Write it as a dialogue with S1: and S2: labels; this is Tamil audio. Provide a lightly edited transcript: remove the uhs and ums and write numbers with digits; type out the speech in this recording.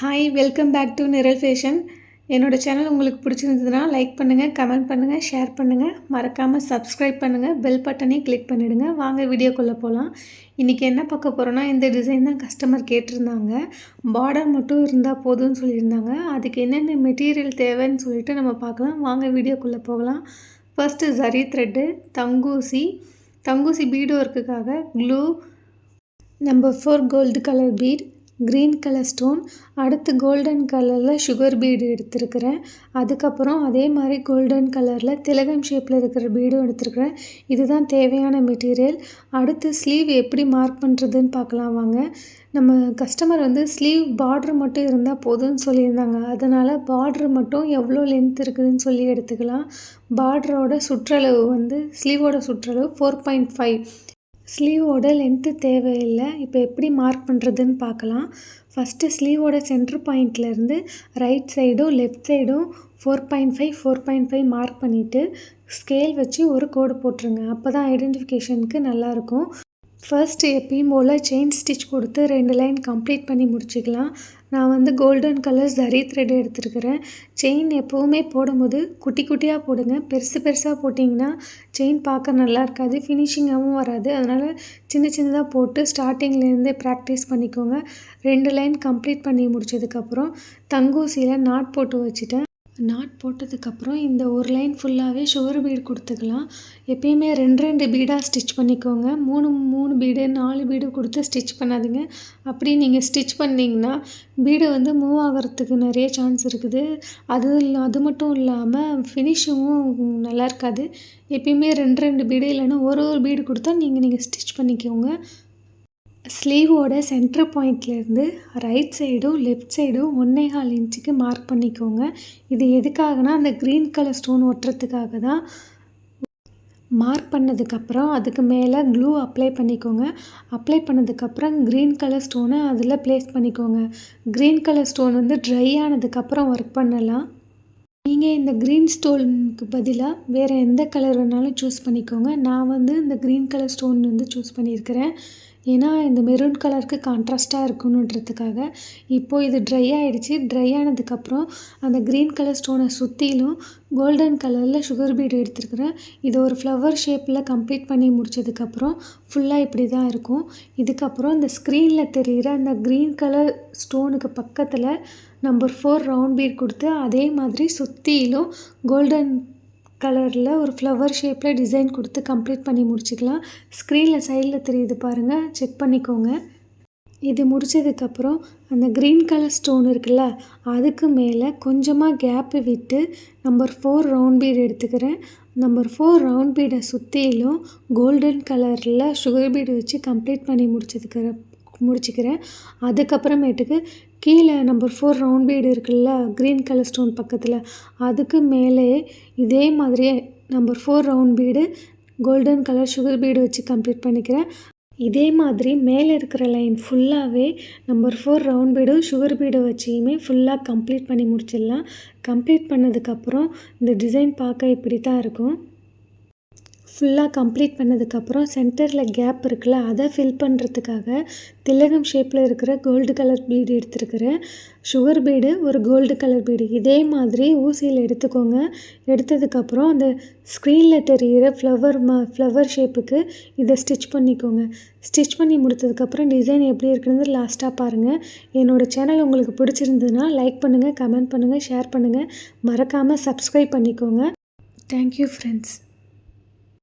S1: ஹாய் வெல்கம் பேக் டு நிரல் ஃபேஷன். என்னோடய சேனல் உங்களுக்கு பிடிச்சிருந்ததுன்னா லைக் பண்ணுங்கள், கமெண்ட் பண்ணுங்கள், ஷேர் பண்ணுங்கள். மறக்காமல் சப்ஸ்கிரைப் பண்ணுங்கள், பெல் பட்டனையும் கிளிக் பண்ணிவிடுங்க. வாங்க வீடியோக்குள்ளே போகலாம். இன்றைக்கி என்ன பார்க்க போகிறோன்னா, இந்த டிசைன் தான் கஸ்டமர் கேட்டிருந்தாங்க. பார்டர் மட்டும் இருந்தால் போதும்னு சொல்லியிருந்தாங்க. அதுக்கு என்னென்ன மெட்டீரியல் தேவைன்னு சொல்லிட்டு நம்ம பார்க்கலாம். வாங்க வீடியோக்குள்ளே போகலாம். ஃபஸ்ட்டு ஜரி த்ரெட்டு, தங்கூசி பீடு ஒர்க்குக்காக glue, number 4 gold colour bead, green colour stone, அடுத்து கோல்டன் கலரில் சுகர் பீடு எடுத்துருக்கிறேன். அதுக்கப்புறம் அதே மாதிரி கோல்டன் கலரில் திலகம் ஷேப்பில் இருக்கிற பீடும் எடுத்துருக்கிறேன். இதுதான் தேவையான மெட்டீரியல். அடுத்து ஸ்லீவ் எப்படி மார்க் பண்ணுறதுன்னு பார்க்கலாம் வாங்க. நம்ம கஸ்டமர் ஸ்லீவ் பார்ட்ரு மட்டும் இருந்தால் போதும்னு சொல்லியிருந்தாங்க. அதனால் பார்ட்ரு மட்டும் எவ்வளோ லென்த் இருக்குதுன்னு சொல்லி எடுத்துக்கலாம். பார்டரோட சுற்றளவு ஸ்லீவோட சுற்றளவு 4.5. ஸ்லீவோட லென்த்து தேவையில்லை. இப்போ எப்படி மார்க் பண்ணுறதுன்னு பார்க்கலாம். ஃபஸ்ட்டு ஸ்லீவோட சென்ட்ரு பாயிண்ட்லேருந்து ரைட் சைடும் லெஃப்ட் சைடும் 4.5 மார்க் பண்ணிவிட்டு ஸ்கேல் வச்சு ஒரு கோடு போட்டுருங்க. அப்போ தான் ஐடென்டிஃபிகேஷனுக்கு நல்லாயிருக்கும். ஃபர்ஸ்ட்டு எப்பயும் போல் செயின் ஸ்டிச் கொடுத்து 2 லைன் கம்ப்ளீட் பண்ணி முடிச்சுக்கலாம். நான் கோல்டன் கலர் ஜரி த்ரெட் எடுத்துருக்கிறேன். செயின் எப்போவுமே போடும்போது குட்டி குட்டியாக போடுங்க. பெருசாக போட்டிங்கன்னா செயின் பார்க்க நல்லா இருக்காது, ஃபினிஷிங்காகவும் வராது. அதனால் சின்னதாக போட்டு ஸ்டார்டிங்லேருந்தே ப்ராக்டிஸ் பண்ணிக்கோங்க. 2 லைன் கம்ப்ளீட் பண்ணி முடித்ததுக்கப்புறம் தங்கூசியில் நாட் போட்டு வச்சுட்டேன். நாட் போட்டதுக்கப்புறம் இந்த ஒரு லைன் ஃபுல்லாகவே சுகர் பீடு கொடுத்துக்கலாம். எப்பயுமே 2 பீடாக ஸ்டிச் பண்ணிக்கோங்க. 3 பீடு 4 பீடு கொடுத்து ஸ்டிச் பண்ணாதீங்க. அப்படி நீங்கள் ஸ்டிச் பண்ணிங்கன்னா பீடு மூவ் ஆகிறதுக்கு நிறைய சான்ஸ் இருக்குது. அது மட்டும் இல்லாமல் ஃபினிஷிங்கும் நல்லா இருக்காது. எப்பயுமே 2 பீடு இல்லைன்னா ஒரு பீடு கொடுத்தா நீங்கள் ஸ்டிச் பண்ணிக்கோங்க. ஸ்லீவோட சென்ட்ரு பாயிண்ட்லேருந்து ரைட் சைடும் லெஃப்ட் சைடும் 1.25 இன்ச்சுக்கு மார்க் பண்ணிக்கோங்க. இது எதுக்காகனா அந்த க்ரீன் கலர் ஸ்டோன் ஒட்டுறதுக்காக தான். மார்க் பண்ணதுக்கப்புறம் அதுக்கு மேலே க்ளூ அப்ளை பண்ணிக்கோங்க. அப்ளை பண்ணதுக்கப்புறம் க்ரீன் கலர் ஸ்டோனை அதில் ப்ளேஸ் பண்ணிக்கோங்க. க்ரீன் கலர் ஸ்டோன் ட்ரை ஆனதுக்கப்புறம் ஒர்க் பண்ணலாம். நீங்கள் இந்த க்ரீன் ஸ்டோனுக்கு பதிலாக வேறு எந்த கலர் வேணாலும் சூஸ் பண்ணிக்கோங்க. நான் இந்த க்ரீன் கலர் ஸ்டோன் சூஸ் பண்ணியிருக்கிறேன். ஏன்னா இந்த மெரூன் கலருக்கு கான்ட்ராஸ்ட்டாக இருக்கணுன்றதுக்காக. இப்போது இது ட்ரை ஆகிடுச்சு. ட்ரை ஆனதுக்கப்புறம் அந்த க்ரீன் கலர் ஸ்டோனை சுற்றிலும் கோல்டன் கலரில் சுகர் பீடு எடுத்துருக்கிறேன். இது ஒரு ஃப்ளவர் ஷேப்பில் கம்ப்ளீட் பண்ணி முடித்ததுக்கப்புறம் ஃபுல்லாக இப்படி தான் இருக்கும். இதுக்கப்புறம் இந்த ஸ்க்ரீனில் தெரிகிற அந்த க்ரீன் கலர் ஸ்டோனுக்கு பக்கத்தில் நம்பர் 4 ரவுண்ட் பீட் கொடுத்து அதே மாதிரி சுற்றிலும் கோல்டன் கலரில் ஒரு ஃப்ளவர் ஷேப்பில் டிசைன் கொடுத்து கம்ப்ளீட் பண்ணி முடிச்சுக்கலாம். ஸ்க்ரீனில் சைடில் தெரியுது பாருங்கள், செக் பண்ணிக்கோங்க. இது முடித்ததுக்கப்புறம் அந்த க்ரீன் கலர் ஸ்டோன் இருக்குல்ல, அதுக்கு மேலே கொஞ்சமாக கேப்பு விட்டு நம்பர் 4 ரவுண்ட் பீடு எடுத்துக்கிறேன். நம்பர் 4 ரவுண்ட் பீடை சுற்றிலும் கோல்டன் கலரில் சுகர் பீடு வச்சு கம்ப்ளீட் பண்ணி முடிச்சுக்கிறேன். அதுக்கப்புறமேட்டுக்கு கீழே நம்பர் 4 ரவுண்ட் பீடு இருக்குல்ல க்ரீன் கலர் ஸ்டோன் பக்கத்தில், அதுக்கு மேலே இதே மாதிரியே number 4 round bead golden colour sugar bead வச்சு கம்ப்ளீட் பண்ணிக்கிறேன். இதே மாதிரி மேலே இருக்கிற லைன் ஃபுல்லாகவே நம்பர் 4 ரவுண்ட் பீடும் சுகர் பீடை வச்சியுமே ஃபுல்லாக கம்ப்ளீட் பண்ணி முடிச்சிடலாம். கம்ப்ளீட் பண்ணதுக்கப்புறம் இந்த டிசைன் பார்க்க இப்படி தான் இருக்கும். ஃபுல்லாக கம்ப்ளீட் பண்ணதுக்கப்புறம் சென்டரில் கேப் இருக்குல்ல, அதை ஃபில் பண்ணுறதுக்காக திலகம் ஷேப்பில் இருக்கிற கோல்டு கலர் பீடு எடுத்துருக்கிறேன். சுகர் பீடு ஒரு கோல்டு கலர் பீடு இதே மாதிரி ஊசியில் எடுத்துக்கோங்க. எடுத்ததுக்கப்புறம் அந்த ஸ்க்ரீனில் தெரிகிற ஃப்ளவர் ஷேப்புக்கு இதை ஸ்டிச் பண்ணிக்கோங்க. ஸ்டிச் பண்ணி முடித்ததுக்கப்புறம் டிசைன் எப்படி இருக்குன்னு லாஸ்ட்டாக பாருங்கள். என்னோடய சேனல் உங்களுக்கு பிடிச்சிருந்ததுன்னா லைக் பண்ணுங்கள், கமெண்ட் பண்ணுங்கள், ஷேர் பண்ணுங்கள். மறக்காமல் சப்ஸ்கிரைப் பண்ணிக்கோங்க. Thank you friends.